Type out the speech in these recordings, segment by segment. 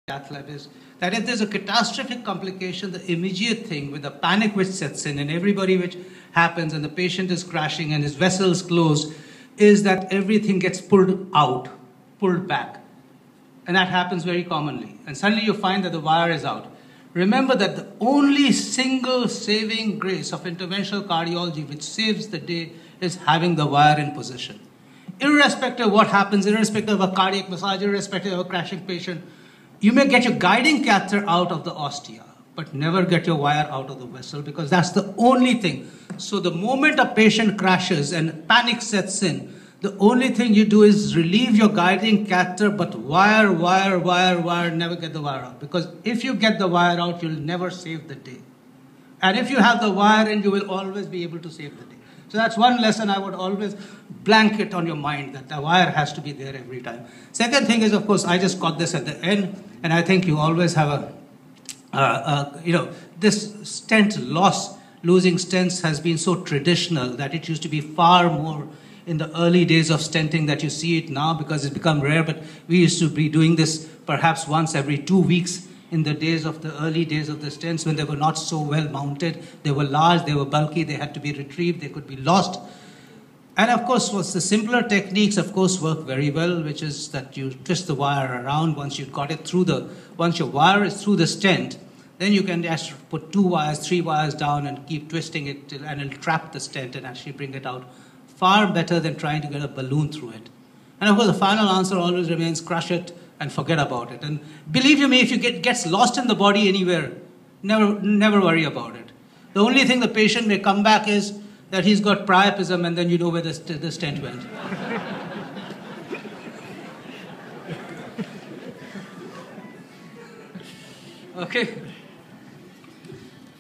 cath lab is that if there's a catastrophic complication, the immediate thing with the panic which sets in and everybody which happens and the patient is crashing and his vessels closed is that everything gets pulled out, pulled back. And that happens very commonly. And suddenly you find that the wire is out. Remember that the only single saving grace of interventional cardiology which saves the day is having the wire in position. Irrespective of what happens, irrespective of a cardiac massage, irrespective of a crashing patient, you may get your guiding catheter out of the ostia, but never get your wire out of the vessel because that's the only thing. So the moment a patient crashes and panic sets in, the only thing you do is relieve your guiding catheter, but wire, never get the wire out. Because if you get the wire out, you'll never save the day. And if you have the wire in, you will always be able to save the day. So that's one lesson I would always blanket on your mind, that the wire has to be there every time. Second thing is, of course, I just got this at the end, and I think you always have this stent loss, losing stents has been so traditional that it used to be far more in the early days of stenting that you see it now because it's become rare, but we used to be doing this perhaps once every 2 weeks in the early days of the stents when they were not so well mounted. They were large, they were bulky, they had to be retrieved, they could be lost. And of course, the simpler techniques, of course, work very well, which is that you twist the wire around once you've got it once your wire is through the stent, then you can just put 2 wires, 3 wires down and keep twisting it and it'll trap the stent and actually bring it out. Far better than trying to get a balloon through it. And of course, the final answer always remains crush it and forget about it. And believe you me, if you gets lost in the body anywhere, never worry about it. The only thing the patient may come back is that he's got priapism and then you know where the stent went. Okay.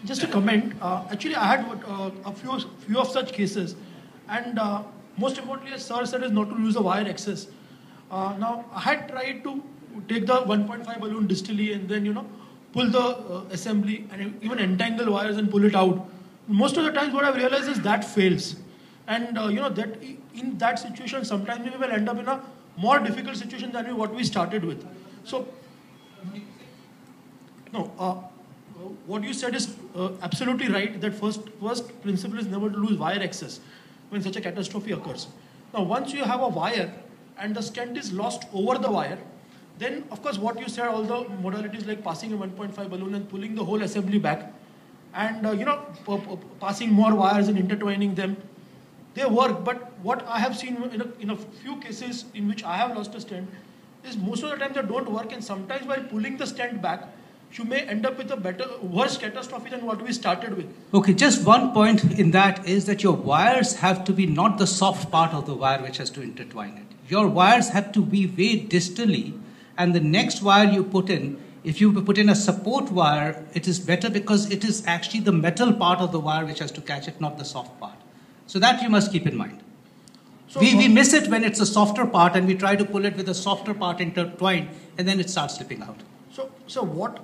Just a comment. Actually, I had a few of such cases, and most importantly, as Sir said, is not to use the wire excess. Now, I had tried to take the 1.5 balloon distally and then pull the assembly and even entangle wires and pull it out. Most of the times, what I've realized is that fails, and that in that situation, sometimes we will end up in a more difficult situation than what we started with. So, no. What you said is absolutely right, that first principle is never to lose wire access when such a catastrophe occurs. Now, once you have a wire and the stent is lost over the wire, then of course what you said, all the modalities like passing a 1.5 balloon and pulling the whole assembly back and passing more wires and intertwining them, they work. But what I have seen in a few cases in which I have lost a stent is most of the time they don't work, and sometimes by pulling the stent back, you may end up with a worse catastrophe than what we started with. Okay, just one point in that is that your wires have to be not the soft part of the wire which has to intertwine it. Your wires have to be way distally, and the next wire you put in, if you put in a support wire, it is better because it is actually the metal part of the wire which has to catch it, not the soft part. So that you must keep in mind. So we miss it when it's a softer part and we try to pull it with a softer part intertwined and then it starts slipping out. So what